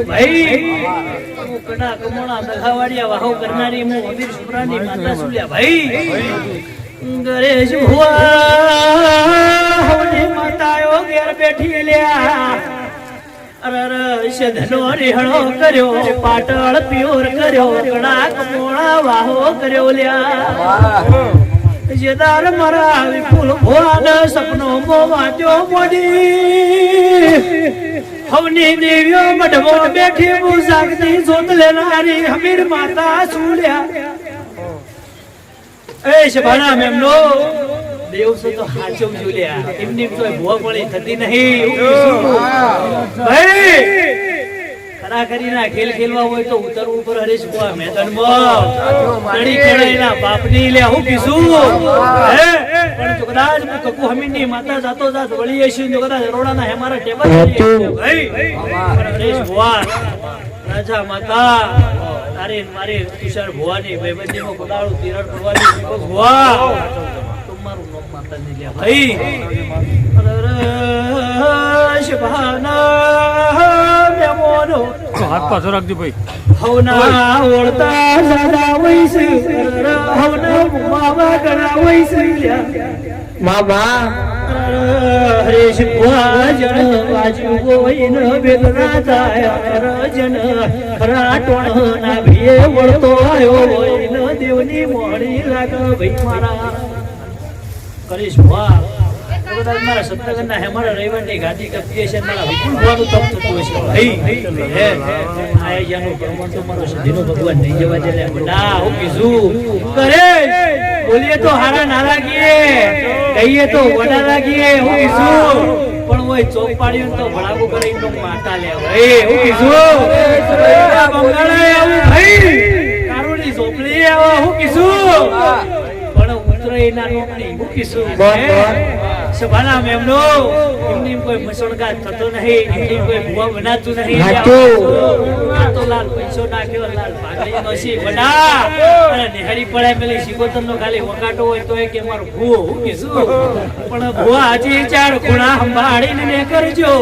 ભાઈ હું કડા કમોણા દખાવાડિયા વાહો કરનારી હું અમીર સુમરાની માતા સુલ્યા ભાઈ ગરેશ ભુવા હોની માતાઓ ઘેર બેઠી લ્યા અરર ધનો રેહણો કર્યો પાટળ પ્યોર કર્યો કડા કમોણા વાહો કર્યો લ્યા જેદાર મારા વિપુલ ભુવાના સપનો મોવાજો મોડી હવની દેવીઓ મઢવો બેઠી હું જાગતી જોત લેનારી હમીર માતા સુલ્યા એ શભાના મેમનો દેવ સો તો હાચો જોલ્યા એમની તો ભુવા પડી થતી નહીં ભાઈ ખરા કરીના ખેલ ખેલવા હોય તો ઉતરવું ઉપર હરીશ ભુવા મેદાનમાં તડી ખેડાઈના બાપની લે હું કીધું હે પણ તો કદાચ હું કકુ હમીની માતા જાતો જાત વળી એસી જો કદાચ રોડાના હે મારા ટેબલ ભાઈ હરીશ ભુવા રાજા માતા તારે મારી તુષાર ભુવાની ભાઈબંધીમાં કોદાળું તિરણ પડવાની ભુવા તમારું નામ માતા ને લે ભાઈ શભાના મેમોનો હાથ પાછો રાખજો ભાઈ હવના ઓળતા સાદા વૈસે હવના માવા ગણા વૈસે મામા હરેશ ભુવા જણ બાજુ ગોઈન બેદના થાય રજન રાટોણ ના ભીએ વળતો આવ્યો વૈન દેવની મોડી લાગ ભાઈ મારા કરીશ ભુવા મારા સત્તગરના હે મારા રવિવારની ગાદી કપીએ છે મારા વિપુલ ભુવાનું તપ થતું હશે ભાઈ હે આ જાનો પરમણ તો મારો સદીનો ભગવાન નહીં જવા દે લે બડા હું કીધું કરે બોલીએ તો હારા ના લાગીએ કહીએ તો વડા લાગીએ હું કીધું પણ ઓય ચોક પાડ્યું તો ભડાકો કરીને તો માતા લે ભાઈ હું કીધું બંગાળે આવું ભાઈ કારુડી ઝોપડી આવો હું કીધું પણ ઉતરેના નોકરી હું કીધું સભાના મેમનો એમની કોઈ મસણગાત થતો નહીં એમની કોઈ ભુવા બનાતું નહીં તો લાલ પૈસો નાખ્યો લાલ પાઘડી નો સી બડા અને નિહારી પડાય પેલી સિકોતર નો ખાલી વકાટો હોય તો એ કે મારો ભૂવો હું કીધું પણ ભુવા હજી ચાર ખૂણા સંભાળીને ને કરજો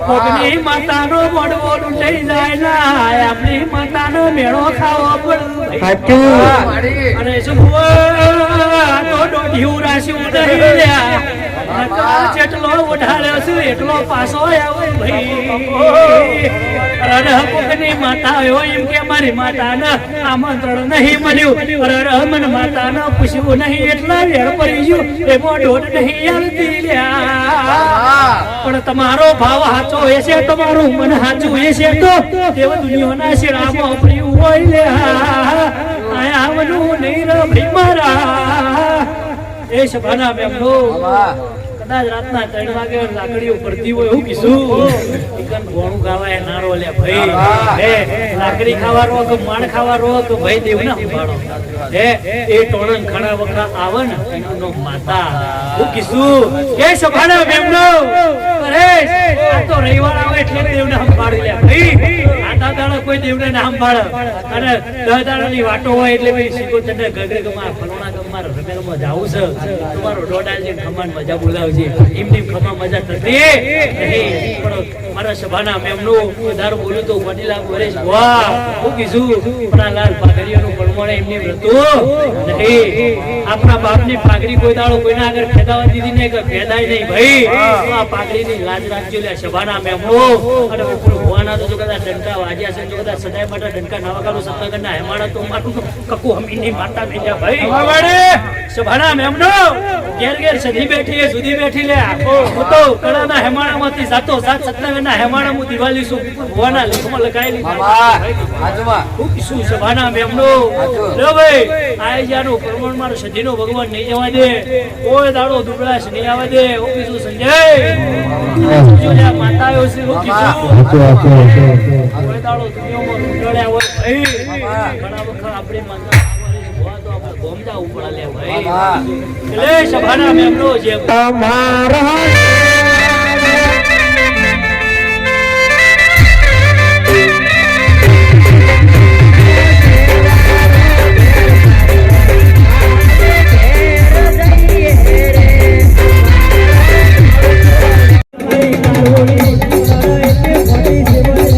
કોકની માતાનો મોડવો લૂંટાઈ જાય ના આપણી માતાનો મેળો ખાવો પડે અને શું ભુવા તો દોઢિયું રાશ્યું નહીં જેટલો ઉઠાડ્યો છું એટલો પાછો આવ્યો ભાઈ કોકની માતા આવ્યો એમ કે મારી માતાને આમંત્રણ નહીં મળ્યું મને માતાને પૂછ્યું નહીં એટલા વેળ પડી ગયું એમાં દોઢ નહીં આવતી પણ તમારો ભાવ સાચો હશે તમારું મન સાચું હશે તો દેવ દુનિયાના શિરામાં પડ્યું હોય લે આયા આવનું નહીં રે ભાઈ મારા એ સભાના મેમનો કદાચ રાતના 3 વાગે લાકડીઓ પડતી હોય હું કીધું એકન ગોણું ગાવાય નારો લે ભાઈ હે લાકડી ખાવા રો કે માણ ખાવા રો તો ભાઈ દેવના સંભાળો હે એ ટોણન ઘણા વખત આવે ને એનો માતા હું કીધું કે સભાના મેમનો અરે આ તો રવિવાર આવે એટલે દેવને સંભાળી લે ભાઈ આટા દાડા કોઈ દેવને ના સંભાળે અને 10 દાડાની વાટો હોય એટલે ભાઈ સીકો તને ગગરે ગમા ફલોણા ગમા રમેલમાં જાવું છે તમારો ડોડાજી ખમાન મજા બોલાવજે એમની ખમા મજા થતી નહીં પણ મારા સભાના મેમનો વધારે બોલું તો વડીલા વરેશ વાહ હું કીધું આપણા લાલ પાઘડીઓનું પરમણે એમની વ્રતું નહીં આપણા બાપની પાઘડી કોઈ દાડો કોઈના આગળ ખેદાવા દીધી નહીં કે ખેદાય નહીં ભાઈ આ પાઘડીની લાજ રાખજો લે સભાના મેમનો અને ઉપર ભુવાના તો જો કદાચ ડંકા વાજ્યા છે જો કદાચ સદાય માટે ડંકા ના વગાડો સત્તાગરના હેમાડા તો મારું કકુ હમીની માતા મેજા ભાઈ સભાના મેમનો ઘેર ઘેર સધી બેઠી એ સુધી બેઠી લે હું તો કડાના હેમાડામાંથી જાતો સાત સત્તાગરના હેમાડામાં દિવાળી શું ભુવાના લેખમાં લગાયેલી હું કીધું સભાના મેમનો લો ભાઈ આ જાનો પરમણ મારો સધીનો ભગવાન નહીં જવા દે કોઈ દાડો દુબળાશ નહીં આવવા દે હું કીધું સંજય જો માતા આવ્યો છે હું કીધું કોઈ દાડો દુનિયામાં ઉડળ્યા હોય ભાઈ ઘણા વખત આપણી માતા ગોમડા ઉપડા લે ભાઈ એટલે સભાના મેમનો જે તમારા Hey,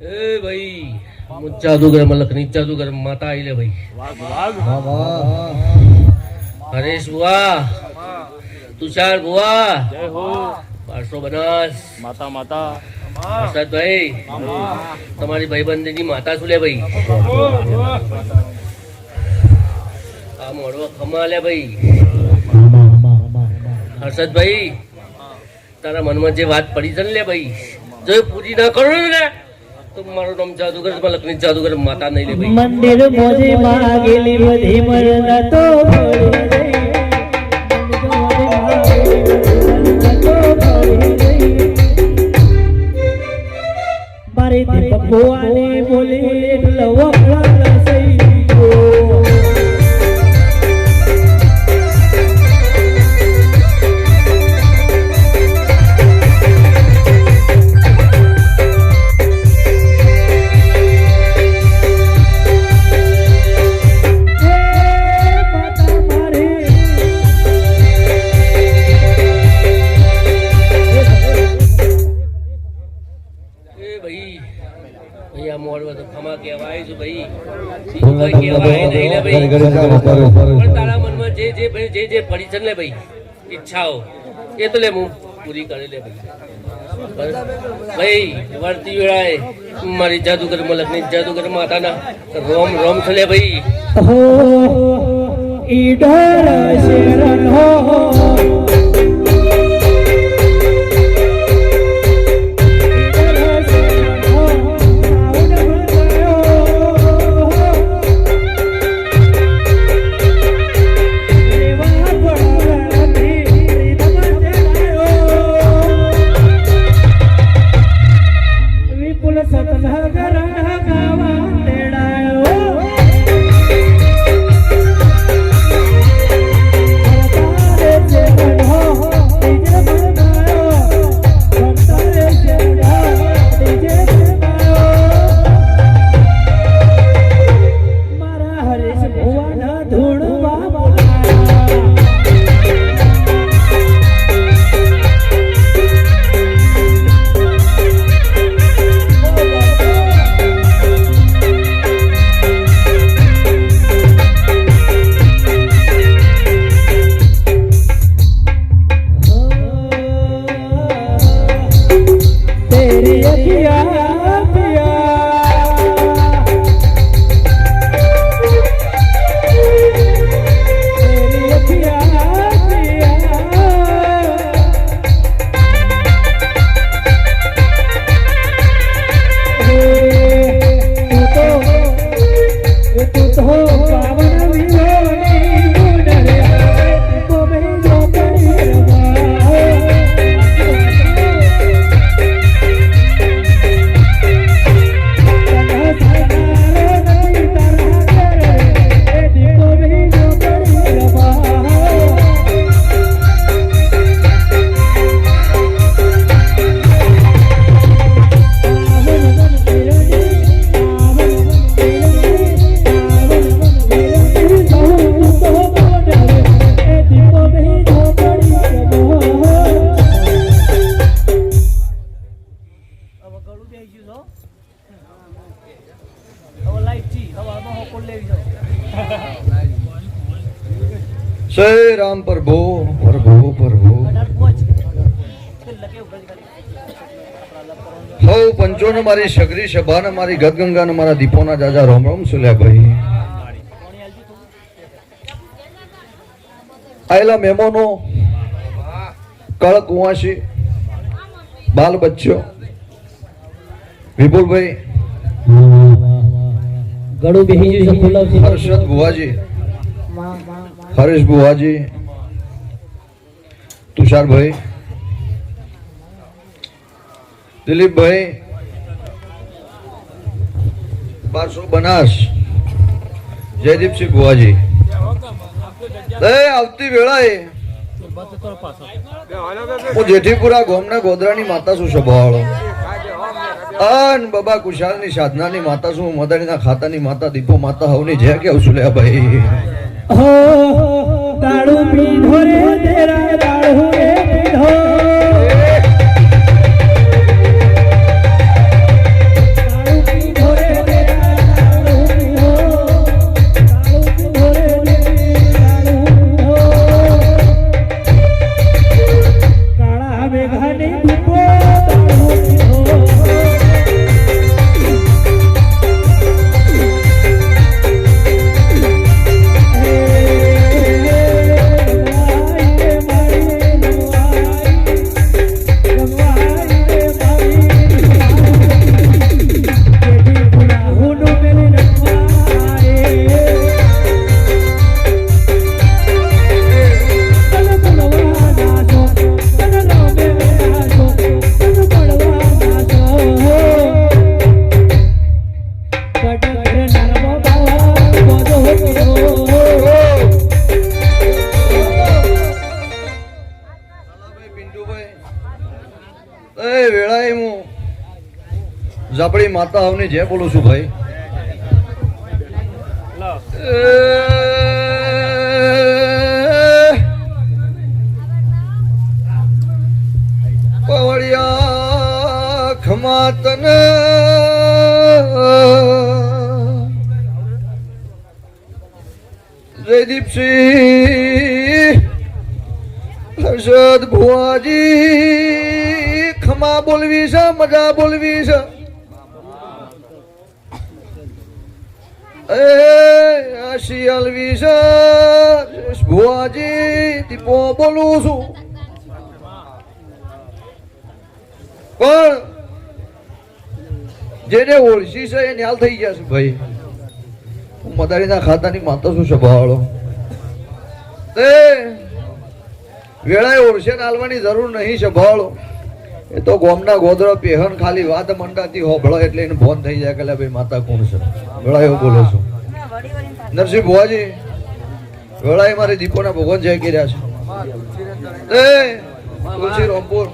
ए भाई जादूगर मलकनी जादूगर माता आई ले भाई हरेश बुआ तुषार बुआ जय हो पार्श्व बनास माता माता प्रसाद भाई तुम्हारी भाईबंदी की माता सुले भाई आ मोड़वा खमा ले भाई हर्षद भाई तारा मन में जे बात पड़ी चल ले भाई जो पूरी ना करो ना तो मारो नाम जादूगर मलकनी जादूगर माता नहीं ले भाई मंदिर मोजे मागेली बधी मरना तो मारे दीपक भुआने बोले लवकड़ा सही तारा मन में जे जे पड़ी चल ले भाई इच्छा हो ये तो ले मुंह पूरी करे ले भाई भाई वर्ती वेड़ाए मारी जादूगर मलकनी जादूगर माता ना रोम रोम चले भाई हो इधर शरण हो जय राम प्रभु प्रभु प्रभु हौ पंचो ने मारी सगरी सभा ने मारी गदगंगा ने मारा दीपो ना जाजा रोम रोम सुल्या भाई आयला मेहमानो कळ कुवाशी बाल बच्चों विपुल भाई गड़ू बेही जो फुला हर्षद बुआजी हरीश बुआजी तुषार भाई दिलीप भाई बारसो बनास जयदीप सिंह बुआजी आवती वेळा है હું જેઠીપુરા ગોમના ગોધરાની માતા છું સભાવાળો અન બાબા કુશાલની સાધનાની માતા છું મદણીના ખાતાની માતા દીપો માતા હવની જે કે ઉસુલ્યા ભાઈ हो दारू पीधो रे तेरा दारू रे पीधो दारू આપણી માતા આવને જે બોલું છું ભાઈ પવળિયા ખમાતન જયદીપસિંહ હર્ષદ ભુવાજી ખમા બોલવી છે મજા બોલવી છે શિયાલવી છે ભુવાજી દીપો બોલું છું પણ જેને ઓળશી છે એ ન્યાલ થઈ ગયા છે ભાઈ હું મદારીના ખાતાની માતા છું સભાવાળો તે વેળાએ ઓળશે નાલવાની જરૂર નહીં સભાવાળો એ તો ગોમના ગોદરો પેહન ખાલી વાત મંડાતી હોભળો એટલે એને ફોન થઈ જાય કે ભાઈ માતા કોણ છે વેળા એવું બોલો છો નરસિંહ ભુવાજી વેળાએ મારી દીપોના ભગવાન જય કર્યા છે તુલસી રામપુર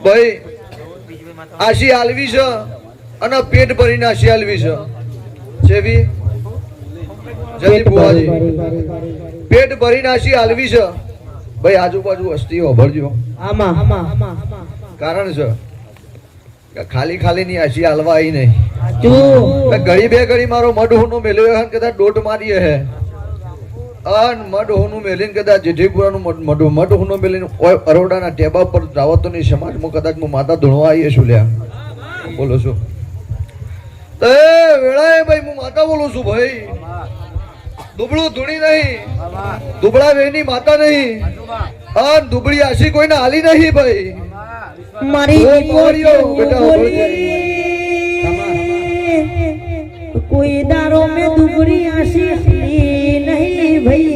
ભાઈ આશી આલવી છે અને પેટ ભરીને આશી આલવી છે જેવી જલ્દી ભુવાજી પેટ ભરીને આશી આલવી છે ભાઈ આજુબાજુ વસ્તી હોભળજો કારણ છે કે ખાલી ખાલી ની આશી હાલવા આવી નહીં ઘડી બે ઘડી મારો મઢ મેલ્યો હે કદાચ દોટ મારીએ હે અન મઢ હોનું મેલીને કદાચ જેઠીપુરાનું મઢ હોનું મેલીને અરોડાના ટેબા પર જાવતો ની સમાજમાં કદાચ હું માતા ધૂણવા આવીએ છું લ્યા બોલો છું તો વેળાએ ભાઈ હું માતા બોલું છું ભાઈ દુબળું ધૂણી નહીં દુબળા વેની માતા નહીં અન દુબળી આશી કોઈને હાલી નહીં ભાઈ મારી કોઈ દારો મેં દુબળી આશી નહીં ભાઈ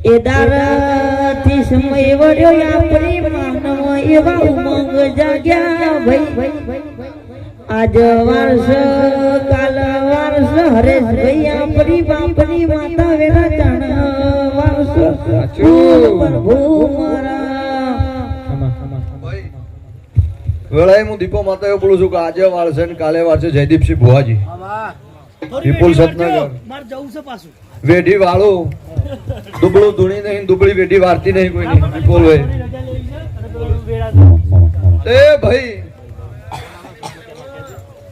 એ દારાથી સમય વળ્યો આપણી માનવ એવા ઉમંગ જાગ્યા ભાઈ આજ વારસ કાલ વારસ હરેશ ભાઈ આપણી બાપની માતા વેલા જાણ વારસ પ્રભુ મારા વેળાએ હું દીપો માતા એવું બોલું છું કે આજે વાળશે ને કાલે વાળશે જયદીપસિંહ ભુવાજી વિપુલ સતનગર વેઢી વાળો દુબળું ધૂણી નહીં દુબળી વેઢી વાળતી નહીં કોઈ નહીં વિપુલ ભાઈ એ ભાઈ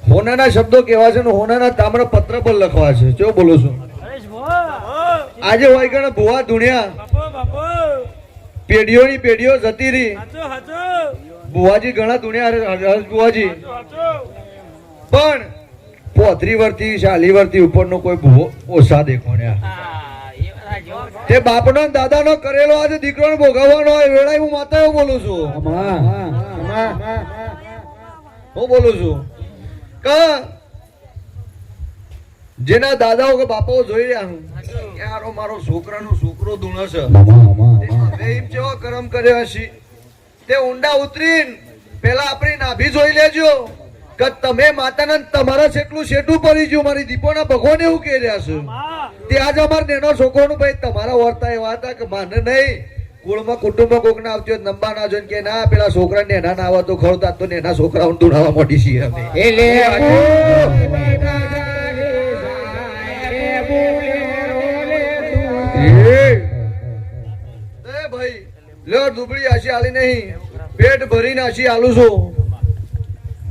હોનાના શબ્દો કેવા છે ને હોનાના તામ્ર પત્ર પર લખવા છે જો બોલું છું આજે હોય ગણ ભુવા ધૂણ્યા પેઢીઓની પેઢીઓ જતી રહી બુવાજી ઘણા ધૂણ્યા હર્ષ બુવાજી પણ 35 વર્ષથી 40 વર્ષથી ઉપરનો કોઈ ભૂવો ઓછા દેખોણ્યા તે બાપનો દાદાનો કરેલો આજે દીકરોને ભોગવવાનો હોય વેળાએ હું માતા એવું બોલું છું હું બોલું છું કે જેના દાદાઓ કે બાપાઓ જોઈ રહ્યા હું યારો મારો છોકરાનો છોકરો ધૂણો છે એમ જેવો કરમ કર્યો હશે તે ઊંડા ઉતરીને પેલા આપણી નાભી જોઈ લેજો કે તમે માતાને તમારા જેટલું શેઠું પડી ગયું મારી દીપોના ભગવાન એવું કહી રહ્યા છે તે આજ અમાર નેનો છોકરોનું ભાઈ તમારા વર્તા એવા હતા કે માને નહીં કુળમાં કુટુંબમાં કોક ના આવતી હોય નંબા ના જોઈને કે ના પેલા છોકરા નેના ના આવતો ખવતા તો નેના છોકરાઓને ધૂણાવા મોટી છીએ અમે ભાઈ લ્યો દુબળી આશી આલી નહીં પેટ ભરીને આશી આલું છું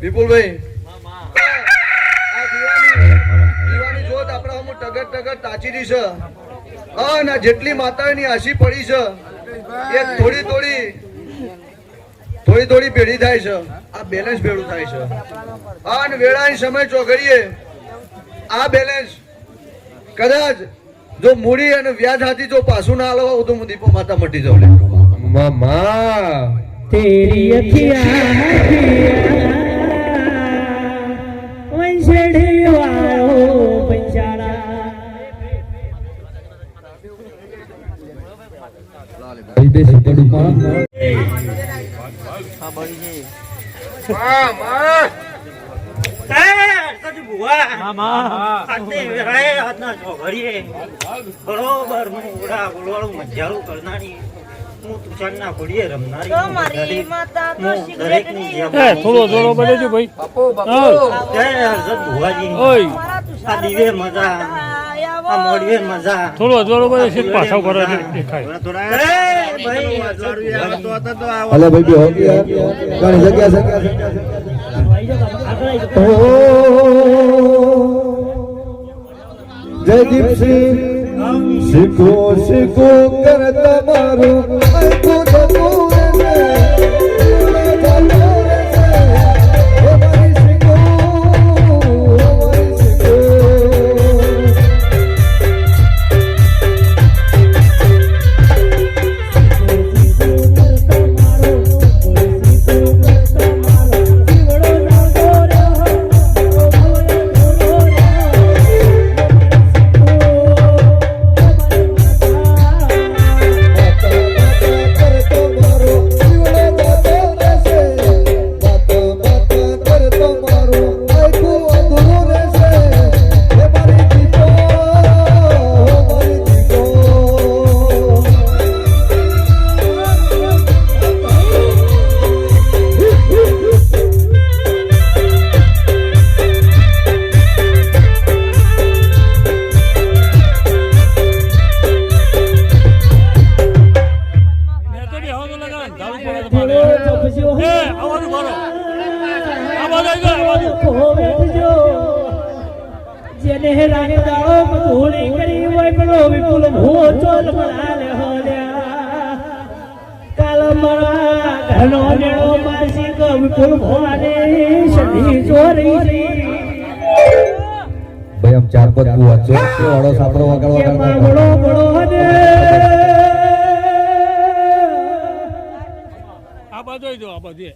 વિપુલભાઈ આ દીવાની જોત આપણા હમ ટગર ટગર તાચી છે અને જેટલી માતાઓની આશી પડી છે એ થોડી થોડી ભેડી થાય છે આ બેલેન્સ ભેડું થાય છે અને વેળાની સમય ચોઘડીએ આ બેલેન્સ કદાચ જો મૂડી અને વ્યાજ હાથી જો પાછું ના આલો તો હું દીપો માતા મટી જાઉં મામા તેરી અખિયા વંશડી વાળો પંચાળા વિદેશી તડુમાં હા બળી છે મામા હું તુષારના ઘોડીએ રમનારી હું મારી દરેક- માતા તો હું સિગરેટ દરેકની ની જેમ થોડો જોડો બને છે ભાઈ જય હર્ષદ ભુવાજી ઓય આ દીવે મજા આ મોડવે મજા થોડો જોડો બને છે પાછા કરે છે દેખાય એ ભાઈ અલે ભાઈ બે હો ગયા ઘણી જગ્યા છે જયદીપસિંહ શીખો શીખો કર તમારું આખું જતું રહેશે. જતું રહેશે. અમારી શીખો, અમારી શીખો. જેને રાગદાળો મધુળી કરી હોય પેલો વિપુલ ભૂવો ચોલ મળાલે હોલ્યા કાલ મારા ઘરનો મેળો માસી કો વિપુલ ભોવાને સધી ચોરી ભાઈ આમ ચાર પાંચ બુઆ છે વાળો સાપડો વગાડવા એમાં કરતા બળો બળો ને આ બાજુ જો આ બાજુ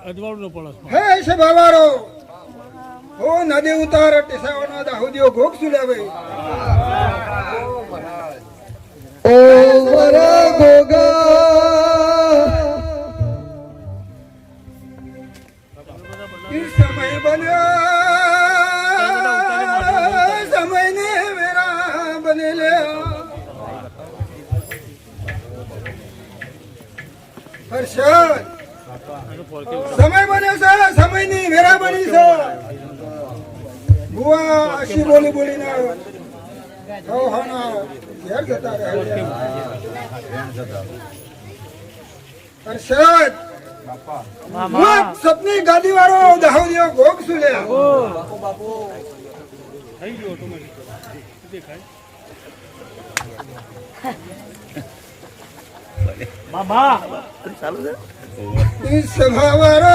અજવાળનો પડસ હે છે બાવારો ઓ નદી ઉતાર ટીસાવાનો દાહુદિયો ગોક સુલાવે ઓ વરા ગોગા ઈ સમય બન્યો સમય ને મેરા બને લે હર્ષદ સમય બન્યો છે સમય ની વેરા બની છે બુઆ આશી બોલી બોલીને ઘેર જતા રહ્યા હર્ષદ સપની ગાદી વાળો દાહોદિયો ગોગ સુલ્યા થઈ ગયો તો મને દેખાય બાબા ઈ સભા વાળો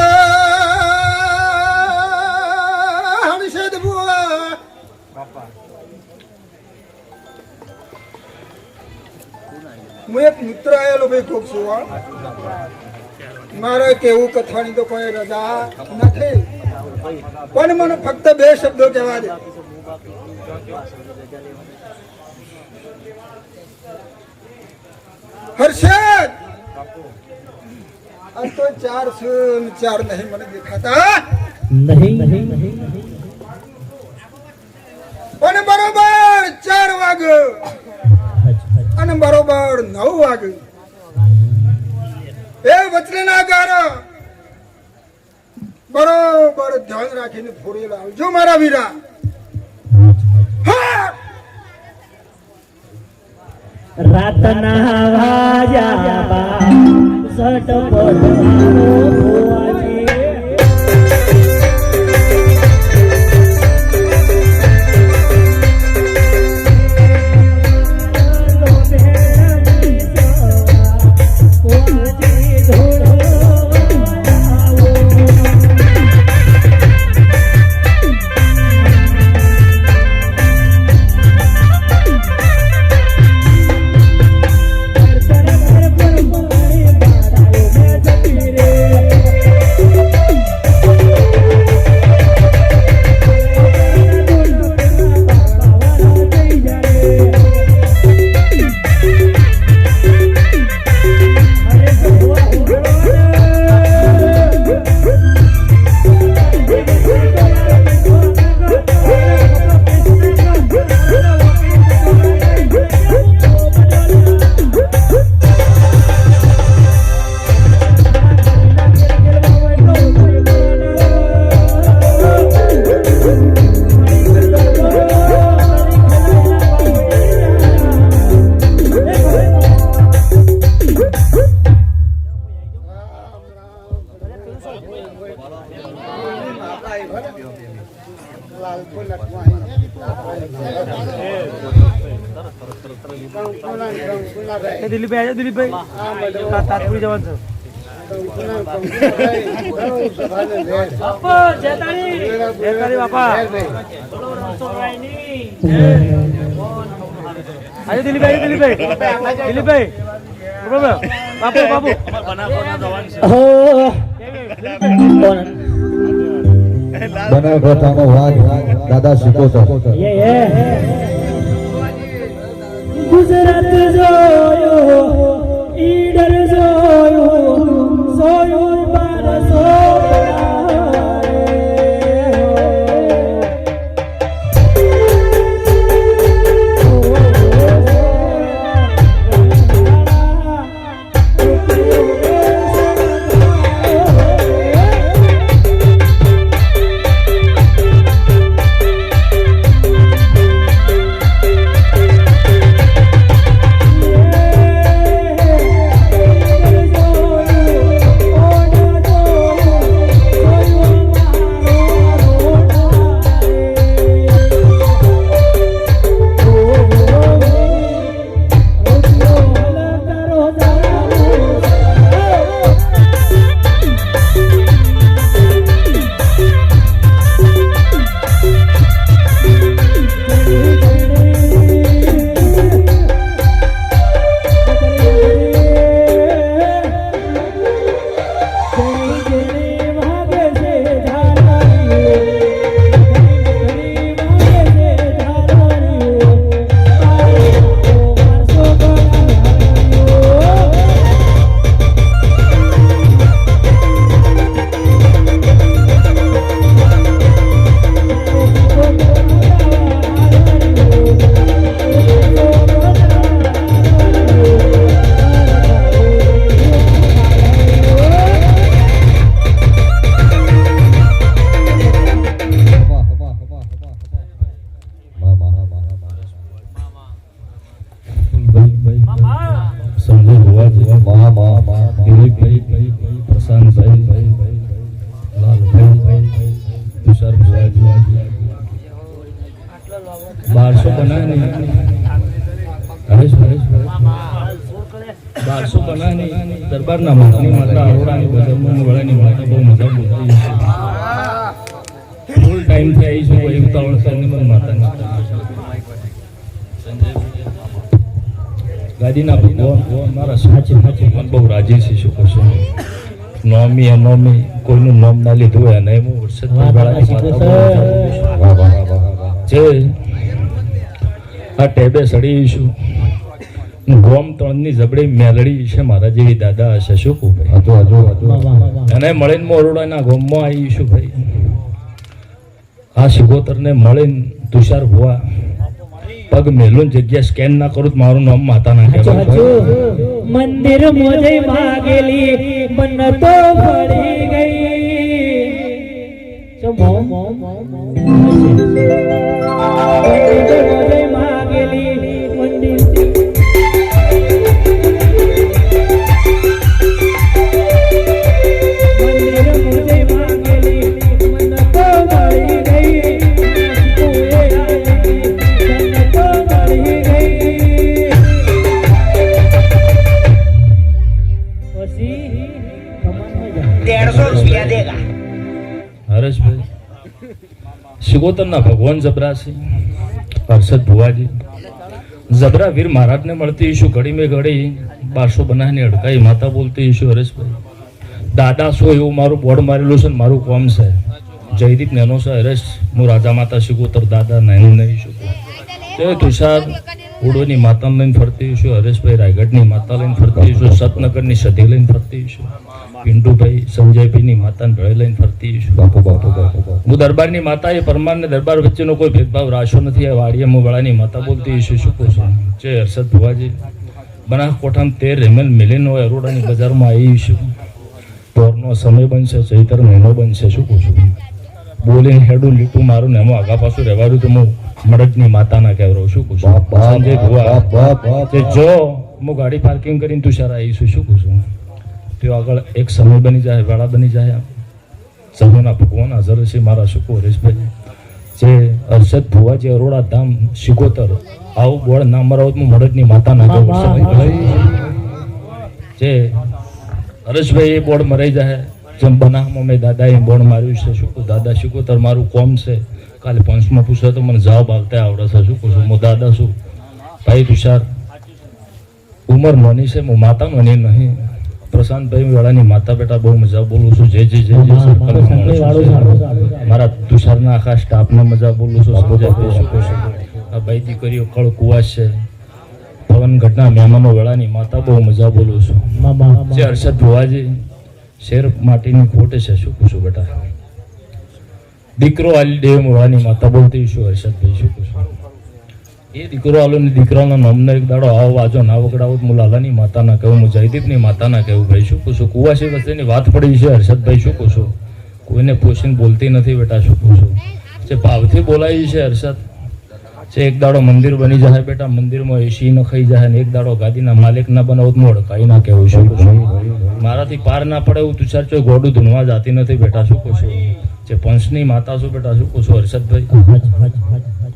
હર્ષદ બુઆ હું એક મિત્ર આવેલો ભાઈ કોક સુવા મારે કેવું કથાની તો કોઈ રજા નથી પણ મને ફક્ત બે શબ્દો કહેવા દે હર્ષદ આ તો 404 નહીં મને દેખાતા પણ બરોબર 4 વાગે અને બરોબર 9 વાગે એ વચલેના ગારા બરોબર ધ્યાન રાખીને ફોડી લાવજો મારા વીરા હા રાતના વાજા બા સટ પડવાનો ભુવાજી રે દિલીપભાઈ આવ્યા દિલીપભાઈ તાત્પુરી જવાનું છે બાપા જેતાણી બાપા છોકરાની આજે દિલીપભાઈ બાપુ બાપુ બનાવ પ્રથાનો વાઘ દાદા શીખોતર ગુજરાત જોયો ઈડર જોયો સોયું બારસો દરબારના માતાની માતા અરોડાની બજારમાં વળાની માતા બહુ મજા બોલતી ફૂલ ટાઈમ થી આવી છું કોઈ ઉતાવળ કરીને પણ માતા ગાદીના ભગવાન મારા સાચે ભગવાન બહુ રાજી છે શું કહેશો નોમી અનોમી કોઈનું નામ ના લીધું હોય અને હું વરસાદ જે આ ટેબે સડી છું ગોમ ત્રણની જબડી મેલડી છે મારા જેવી દાદા હશે શું કહું ભાઈ એને મળીને મોરડાના ગોમમાં આવી છું ભાઈ આ શિગોતરને મળીને તુષાર ભુવા પગ મેલું જગ્યા સ્કેન ના કરું તો મારું નામ માતા ના કહેવાય મંદિર મોજે માગેલી બનતો ફળી ગઈ મંદિર મોજે માગેલી મંદિર હરેશભાઈ શિગોતરના ભગવાન જબરા છે હર્ષદ ભુવાજી જબરા વીર મહારાજને મળતી ઈશું ઘડી મેં ઘડી 1200 બનાવીને અડકાઈ માતા બોલતી ઈશું હરેશભાઈ દાદા છો એવું મારું બોર્ડ મારેલું છે ને મારું કોમ છે જયદીપ નેનો છે હરેશ હું રાજા માતા શિગોતર દાદા નેનું નહીં છું તે તુષાર ઉડોની માતા લઈને ફરતી ઈશું હરેશભાઈ રાયગઢની માતા લઈને ફરતી ઈશું સતનગરની સધી લઈને ફરતી ઈશું પિન્ટુભાઈ સંજયભાઈની માતાને ભેળે લઈને ફરતી ઈશું હું દરબારની માતા એ પરમારને દરબાર વચ્ચેનો કોઈ ભેદભાવ રાખ્યો નથી આ વાડીએ હું વડાની માતા બોલતી ઈશું શું કહું છું જે હર્ષદ ભુવાજી બનાસકોઠામાં 13 રેમલ મિલીનો અરોડાની બજારમાં આવી ઈશું પોરનો સમય બનશે ચૈતર મહિનો બનશે શું કહું છું બોલીને હેડું લીટું મારું ને એમાં આગા પાછું રહેવાનું તો હું મડદની માતાના કહેવાય શું કહું છું સંજય ભુવા જો હું ગાડી પાર્કિંગ કરીને તુષાર આવીશું શું કહું છું તે આગળ એક સમય બની જાય વેળા બની જાય સહુના ભગવાન હાજર છે મારા શુકો હરેશભાઈ જે અરશદ ભુવાજી અરોડા ધામ શિકોતર આવું બોળ ના મરાવતમાં મળદની માતા ના ગૌ જે હરેશભાઈ એ બોર્ડ મરાઈ જાય જેમ બનાવમાં મેં દાદાએ બોર્ડ માર્યું છે શું કહું દાદા શિકોતર મારું કોમ છે કાલે પંચમાં પૂછે તો મને જવાબ આવતા આવડે છે શું કહું છું હું દાદા છું ભાઈ તુષાર ઉંમર નોની છે હું માતા નોની નહીં પ્રશાંતભાઈ વેળાની માતા બેટા બહુ મજા બોલું છું જે મારા તુષારના આખા સ્ટાફને મજા બોલું છું સંજયભાઈ શું કહું છું આ ભાઈ દીકરીઓ કળ કુવાસ છે પવન ઘટના મહેમાનો વેળાની માતા બહુ મજા બોલું છું જે હર્ષદ ભુવાજી શેર માટીની ખોટે છે શું પૂછું બેટા દીકરો આલી દેવ વેળાની માતા બોલતી શું હર્ષદભાઈ શું પૂછું એ દીકરો આલો ને દીકરાનો નામનો એક દાડો આવો વાજો ના વગડાવો હું લાલાની માતા ના કહું હું જયદીપની માતા ના કહું ભાઈ શું પૂછું કુવાસી વસ્તુની વાત પડી છે હર્ષદભાઈ શું પૂછું કોઈને પોષીને બોલતી નથી બેટા શું પૂછું જે ભાવથી બોલાય છે હર્ષદ જે એક દાડો મંદિર બની જાય બેટા મંદિરમાં એસી ન ખાઈ જાય ને એક દાડો ગાદીના માલિક ના બનાવો તો અડકાઈ ના કહેવું શું મારાથી પાર ના પડે એવું તુષાર ચોય ગોડું ધૂનવા જાતી નથી બેટા શું પૂછું જે પંચની માતા છું બેટા શું પૂછું હર્ષદભાઈ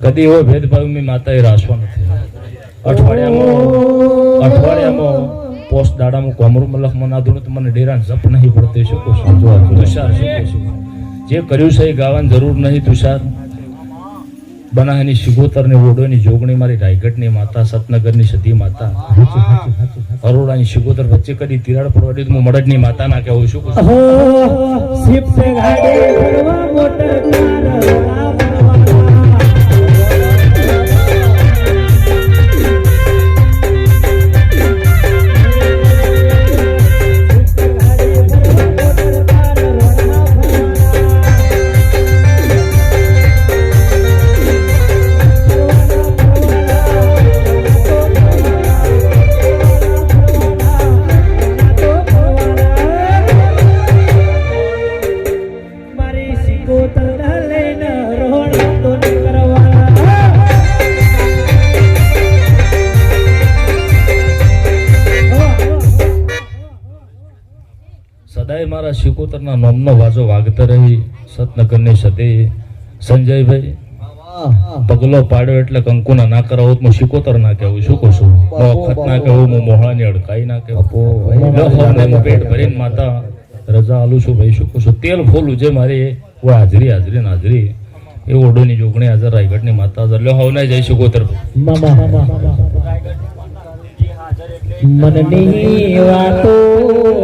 કદી એવો ભેદભાવ મેં માતાએ રાસવા નથી અઠવાડિયામાં પોસ્ટ દાડામાં કોમરું મલખમાં ના ધૂણું તો મને ડેરાન જપ નહીં પડતી શું પૂછું તુષાર શું પૂછું જે કર્યું છે એ ગાવાની જરૂર નહીં તુષાર બનાની શિગોતરની ઓડોની જોગણી મારી રાયગઢની માતા સતનગરની સતી માતા અરોડાની શિગોતર વચ્ચે કદી તિરાડ પડવા દે તો હું મળદની માતા ના કહેવું શું કહું સદાય મારા શિકોતરના નામનો વાજો વાગતો રહી સતનગરની સદે સંજયભાઈ પગલો પાડ્યો એટલે કંકુના ના કરાવો હું શિકોતર ના કહેવું શું કહું છું વખત ના કહેવું હું મોહળાની અડકાઈ ના કહેવું પેટ ભરીને માતા રજા આલું છું ભાઈ શું કહું છું તેલ ફોલું જે મારી હાજરી હાજરી એ ઓડોની જોગણી હાજર રાયગઢની માતા હાજર લો હવે ના જઈ શિકોતર મનની વાતો